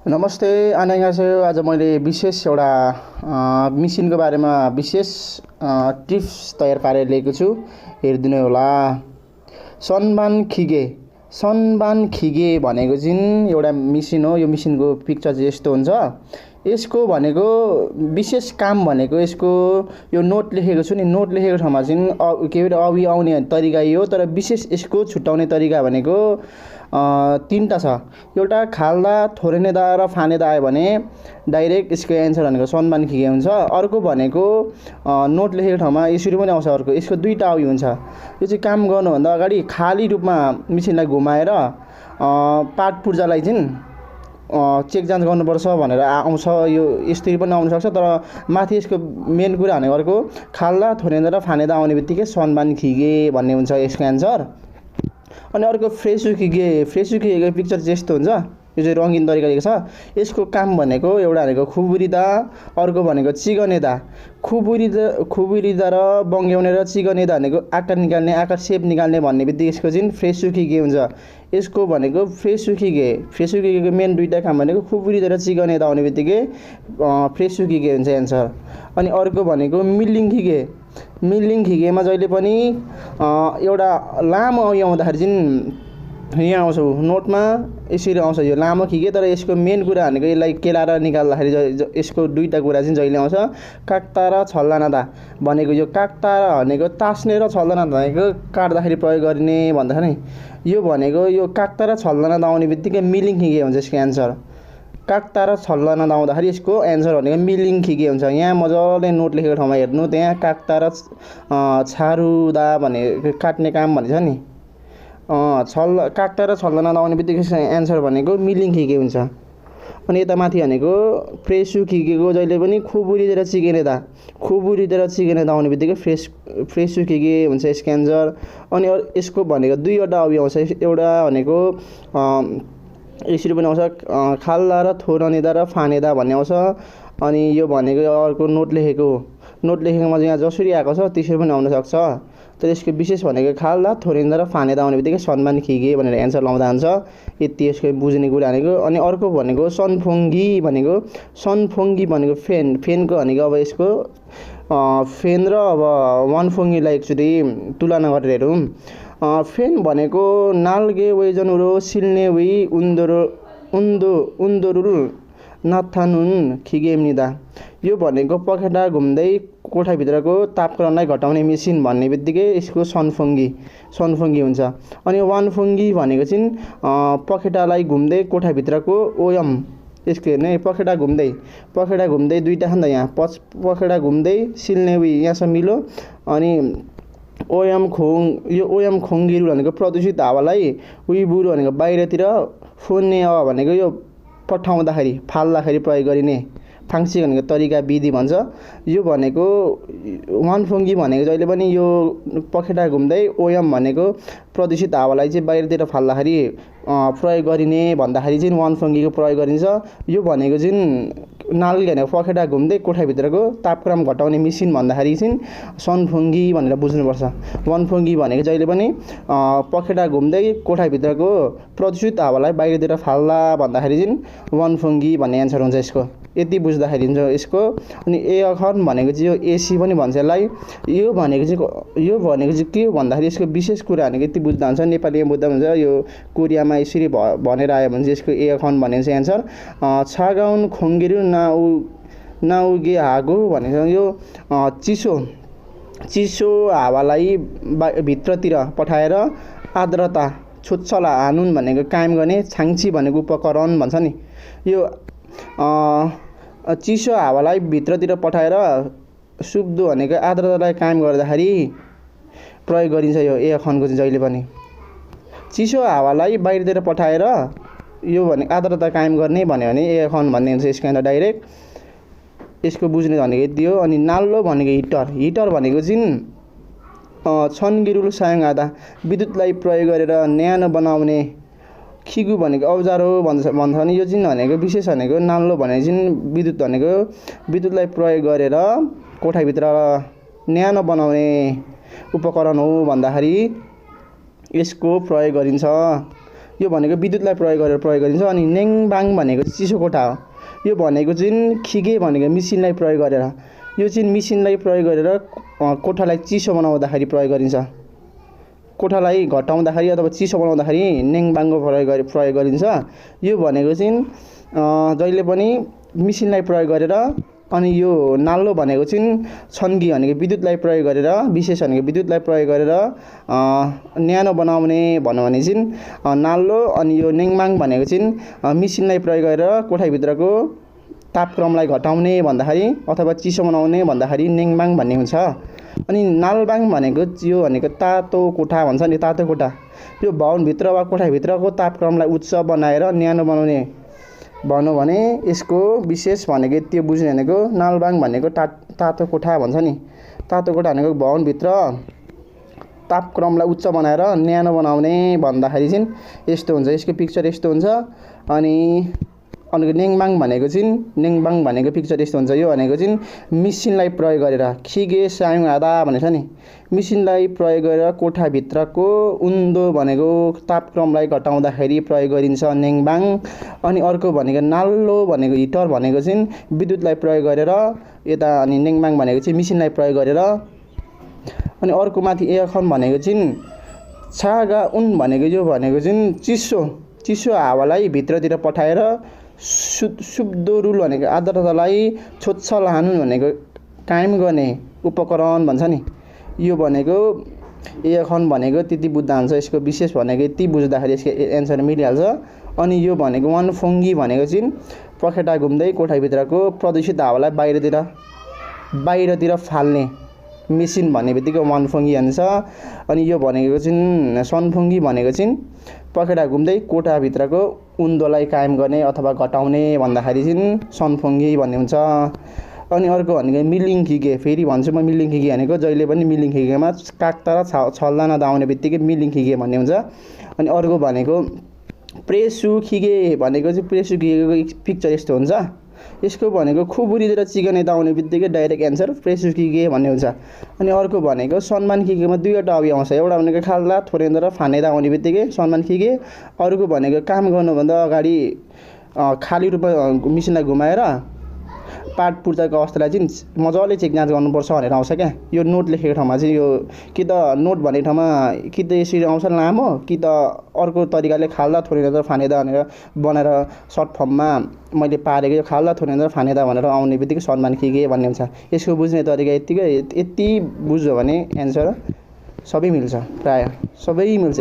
नमस्ते 안녕하세요। आज मैले विशेष एउटा मिसिनको बारेमा विशेष टिप्स तयार पारेर ल्याएको छु, हेरिदिनु होला। सनबान खिगे भनेको चाहिँ एउटा मिसिन हो। यो मिसिनको पिक्चर चाहिँ यस्तो हुन्छ। यसको भनेको विशेष काम भनेको यसको यो नोट लेखेको छु नि, नोट लेखेको ठाउँमा चाहिँ के भन्छ अवि आउने तरिका यो, तर विशेष यसको छुट्याउने तरिका भनेको तीनटा छ। एउटा खाल्दा थोरेनेदा र फानेदा आयो भने डाइरेक्ट यसको एन्सर भनेको सनबान खिगे हुन्छ। अर्को भनेको नोट लेखेको ठाउँमा यसरी पनि आउँछ। अर्को यसको दुईटा अवि हुन्छ। यो चाहिँ काम गर्नुभन्दा अगाडि खाली रूपमा मिसिनलाई घुमाएर पार्ट पूर्जालाई चाहिँ चेक जाँच गर्नुपर्छ भनेर आउँछ। यो यस्तरी पनि आउन सक्छ, तर माथि यसको मेन कुरा भनेको अर्को खाल्दा थोरेनेदा र फानेदा आउने बित्तिकै सनबान खिगे भन्ने हुन्छ यसको एन्सर। अनि अर्को फ्रेसु खिगेको पिक्चर चाहिँ यस्तो हुन्छ। यो चाहिँ रङ्गिन तरिका दिएको छ। यसको काम भनेको एउटा भनेको खुबुरिदा, अर्को भनेको चिगनेदा। खुबुरिदा र बङ्ग्याउने र चिगनेदा भनेको आकार निकाल्ने, आकार सेप निकाल्ने भन्ने बित्तिकै यसको चाहिँ फ्रेसु खिगे हुन्छ। यसको भनेको फ्रेसु खिगेको मेन दुईटा काम भनेको खुबुरिदा र चिगनेदा आउने बित्तिकै फ्रेसु खिगे हुन्छ एन्सर। अनि अर्को भनेको मिल्लिङ खिगेमा जहिले पनि एउटा लामो अवि आउँदाखेरि चाहिँ यहाँ आउँछ नोटमा यसरी आउँछ यो लामो खिगे, तर यसको मेन कुरा भनेको यसलाई केलाएर निकाल्दाखेरि यसको दुईटा कुरा चाहिँ जहिले आउँछ काक्ता र छल्लानादा भनेको। यो काक्ता भनेको तास्ने र छल्लानादा भनेको काट्दाखेरि प्रयोग गरिने भन्दा नि, यो भनेको यो काक्ता र छल्लानादा आउने बित्तिकै मिलिङ खिगे हुन्छ यसको एन्सर। काक्ता र छल्लानादा आउँदाखेरि यसको एन्सर भनेको मिलिङ खिगे हुन्छ। यहाँ मजाले नोट लेखेको ठाउँमा हेर्नु, त्यहाँ काक्ता र छारुदा भने काट्ने काम भनेको छ नि, काक्ता र छल्लानादा आउने बित्तिकै एन्सर भनेको मिलिङ खिगे हुन्छ। अनि यता माथि भनेको फ्रेसु खिगेको जहिले पनि खुबुरिदा र चिगनेदा आउने बित्तिकै फ्रेसु खिगे हुन्छ यसको एन्सर। अनि यसको भनेको दुईवटा अवि आउँछ। एउटा भनेको यसरी पनि आउँछ खाल्दा र थोरनेदा र फानेदा भन्ने आउँछ। अनि यो भनेको अर्को नोट लेखेकोमा चाहिँ यहाँ जसरी आएको छ त्यसरी पनि आउन सक्छ, तर यसको विशेष भनेको खाल्दा थोरेनेदा र फानेदा आउने बित्तिकै सनबान खिगे भनेर एन्सर लाउँदा हुन्छ। यति यसको बुझ्ने कुरा भनेको। अनि अर्को भनेको सनफोङ्गी भनेको फेनको भनेको अब यसको फेन र अब वानफोङ्गीलाई एकचोटि तुलना गरेर हेरौँ। फेन भनेको नाल्गे वेजनुरो सिल्ने वी उन्दोरुल नाथानुन खिगेम्निदा। यो भनेको पखेटा घुम्दै कोठाभित्रको तापक्रमलाई घटाउने मेसिन भन्ने बित्तिकै यसको सनफोङ्गी हुन्छ। अनि वानफोङ्गी भनेको चाहिँ पखेटालाई घुम्दै कोठाभित्रको ओयम, यसको हेर्ने पखेटा घुम्दै दुईवटा छ नि त, यहाँ पखेटा घुम्दै सिल्ने वी यहाँसम्म मिलो। अनि ओयम खोङ्गिरु भनेको प्रदूषित हावालाई, बुरु भनेको बाहिरतिर, फोन्ने हावा भनेको यो पठाउँदाखेरि फाल्दाखेरि प्रयोग गरिने, फाङ्सी भनेको तरिका विधि भन्छ। यो भनेको वानफोङ्गी भनेको जहिले पनि यो पखेटा घुम्दै, ओयम भनेको प्रदूषित हावालाई चाहिँ बाहिरतिर फाल्दाखेरि प्रयोग गरिने भन्दाखेरि चाहिँ वानफोङ्गीको प्रयोग गरिन्छ। यो भनेको चाहिँ नाल्गे भनेको पखेटा घुम्दै कोठाभित्रको तापक्रम घटाउने मेसिन भन्दाखेरि चाहिँ सनफोङ्गी भनेर बुझ्नुपर्छ। वानफोङ्गी भनेको जहिले पनि पखेटा घुम्दै कोठाभित्रको प्रदूषित हावालाई बाहिरतिर फाल्दा भन्दाखेरि चाहिँ वानफोङ्गी भन्ने एन्सर हुन्छ यसको। यति बुझ्दाखेरि हुन्छ यसको। अनि एयखन भनेको चाहिँ यो एसी पनि भन्छ यसलाई। यो भनेको चाहिँ के हो भन्दाखेरि यसको विशेष कुरा भनेको यति बुझ्दा हुन्छ, नेपालीमा बुझ्दा हुन्छ। यो कोरियामा यसरी भनेर आयो भने चाहिँ यसको एयखन भन्ने चाहिँ एन्सर। छागाउन खोङ्गिरु नाउगे हागो भनेको यो चिसो हावालाई भित्रतिर पठाएर आर्द्रता छुच्चला हानुन भनेको कायम गर्ने, छाङ्ची भनेको उपकरण भन्छ नि। यो चिसो हावालाई भित्रतिर पठाएर सुब्दो भनेको आर्द्रतालाई कायम गर्दाखेरि प्रयोग गरिन्छ यो एयखनको चाहिँ जहिले पनि। चिसो हावालाई बाहिरतिर पठाएर यो भने आर्द्रता कायम गर्ने भन्यो भने एयखन भन्ने हुन्छ यसको एन्सर डाइरेक्ट। यसको बुझ्ने भनेको यति हो। अनि नाल्लो भनेको हिटर भनेको चाहिँ छन्गिरुल सायङ आधा विद्युतलाई प्रयोग गरेर न्यानो बनाउने, खिगु भनेको औजार हो भन्छ नि। यो चाहिँ भनेको विशेष भनेको नाल्लो भनेको चाहिँ विद्युतलाई प्रयोग गरेर कोठाभित्र न्यानो बनाउने उपकरण हो भन्दाखेरि यसको प्रयोग गरिन्छ। यो भनेको विद्युतलाई प्रयोग गरेर प्रयोग गरिन्छ। अनि नेङबाङ भनेको चिसो कोठा हो। यो भनेको चाहिँ खिगे भनेको मिसिनलाई प्रयोग गरेर, यो चाहिँ मिसिनलाई प्रयोग गरेर कोठालाई चिसो बनाउँदाखेरि प्रयोग गरिन्छ। कोठालाई घटाउँदाखेरि अथवा चिसो बनाउँदाखेरि नेङबाङको प्रयोग गरिन्छ। यो भनेको चाहिँ जहिले पनि मिसिनलाई प्रयोग गरेर, अनि यो नाल्लो भनेको चाहिँ छन्की भनेको विद्युतलाई प्रयोग गरेर, विशेष भनेको विद्युतलाई प्रयोग गरेर न्यानो बनाउने भन्यो भने चाहिँ नाल्लो। अनि यो नेङबाङ भनेको चाहिँ मिसिनलाई प्रयोग गरेर कोठाभित्रको तापक्रमलाई घटाउने भन्दाखेरि अथवा चिसो बनाउने भन्दाखेरि नेङबाङ भन्ने हुन्छ। अनि नालबाङ भनेको यो भनेको तातो कोठा भन्छ नि, तातो कोठा। यो भवनभित्र वा कोठाभित्रको तापक्रमलाई उच्च बनाएर न्यानो बनाउने भन्यो भने यसको विशेष भनेको त्यो बुझ्ने भनेको नालबाङ भनेको तातो कोठा भन्छ नि। तातो कोठा भनेको भवनभित्र तापक्रमलाई उच्च बनाएर न्यानो बनाउने भन्दाखेरि चाहिँ यस्तो हुन्छ, यसको पिक्चर यस्तो हुन्छ। अनि नेङबाङ भनेको चाहिँ नेङबाङ भनेको पिक्चर यस्तो हुन्छ। यो भनेको चाहिँ मिसिनलाई प्रयोग गरेर खिगे सायङ आधा भनेको छ नि, मिसिनलाई प्रयोग गरेर कोठाभित्रको उन्दो भनेको तापक्रमलाई घटाउँदाखेरि प्रयोग गरिन्छ नेङबाङ। अनि अर्को भनेको नाल्लो भनेको हिटर भनेको चाहिँ विद्युतलाई प्रयोग गरेर यता, अनि नेङबाङ भनेको चाहिँ मिसिनलाई प्रयोग गरेर। अनि अर्को माथि एयरकन भनेको चाहिँ छागा उन भनेको यो भनेको चाहिँ चिसो हावालाई भित्रतिर पठाएर शुद्ध रुल भनेको आर्द्रतालाई छोच्छल हानु भनेको कायम गर्ने उपकरण भन्छ नि। यो भनेको एयरकन भनेको त्यति बुझ्दा हुन्छ। यसको विशेष भनेको यति बुझ्दाखेरि यसको एन्सर मिलिहाल्छ। अनि यो भनेको वानफुङ्गी भनेको चाहिँ पखेटा घुम्दै कोठाभित्रको प्रदूषित हावालाई बाहिरतिर फाल्ने मेसिन भन्ने बित्तिकै वानफुङ्गी हुन्छ। अनि यो भनेको चाहिँ सनफुङ्गी भनेको चाहिँ पखेटा घुम्दै कोठाभित्रको उन्दोलाई कायम गर्ने अथवा घटाउने भन्दाखेरि चाहिँ सनफुङ्गी भन्ने हुन्छ। अनि अर्को भनेको मिलिङ खिगे, फेरि भन्छु म मिलिङ खिगे भनेको जहिले पनि मिलिङ खिगेमा काक्ता र छल्दा नदाउने बित्तिकै मिलिङ खिगे भन्ने हुन्छ। अनि अर्को भनेको प्रेसु खिगे भनेको चाहिँ प्रेसु खिगेको पिक्चर यस्तो हुन्छ। यसको भनेको खुबुरीतिर चिकन यता आउने बित्तिकै डाइरेक्ट एन्सर प्रेसु खिगे भन्ने हुन्छ। अनि अर्को भनेको सम्मान खिगेमा दुईवटा अवयव आउँछ, एउटा भनेको खाल्दा थोरेन्दा र फानेदा आउने बित्तिकै सम्मान खिगे। अर्को भनेको काम गर्नुभन्दा अगाडि खाली रूपमा मिसिनलाई घुमाएर पार्ट पूर्जाको अवस्थालाई चाहिँ मजाले चेक जाँच गर्नुपर्छ भनेर आउँछ क्या। यो नोट लेखेको ठाउँमा चाहिँ यो कि त नोट भनेको ठाउँमा कि त यसरी आउँछ लामो, कि त अर्को तरिकाले खाल्दा थोरेन्दा र फानेदा भनेर बनाएर सर्ट फर्ममा मैले पारेको। यो खाल्दा थोरेन्दा र फानेदा भनेर आउने बित्तिकै सम्मान खिगे भन्ने हुन्छ। यसको बुझ्ने तरिका यति बुझ्यो भने एन्सर सबै मिल्छ, प्रायः सबै मिल्छ।